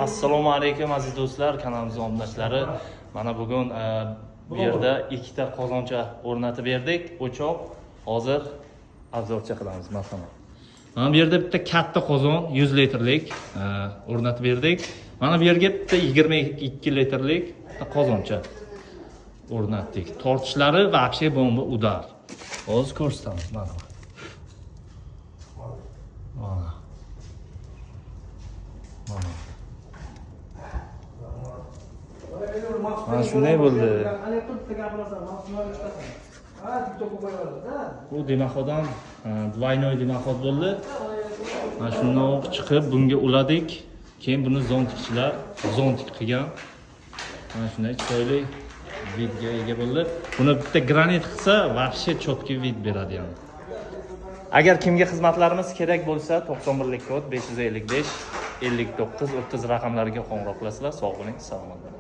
Assalomu alaykum aziz do'stlar, kanalimizning omundoshlari. Mana bugun bu yerda ikkita qozoncha o'rnatib berdik. O'choq hozir obzorcha qilamiz, marhamat. Mana bu yerda bitta katta qozon 100 litrlik o'rnatib berdik. Mana bu yerga bitta 22 litrlik qozoncha o'rnatdik. Tortishlari вообще bomba udar. Hozir ko'rsatamiz, mana. Mana shunday bo'ldi. Bu demaxodan двойной demaxod bo'ldi. Mana shundan chiqib bunga uladik. Keyin buni zontikchilar zontik qilgan. Mana shunday chiroyli vidga ega bo'ldi. Buni bitta granit qilsa, вообще четкий vid beradi yani. Agar kimga xizmatlarimiz kerak bo'lsa, 91lik kod 555 59 30 raqamlariga qo'ng'iroq qilasizlar. Sog' bo'ling, salomat bo'ling.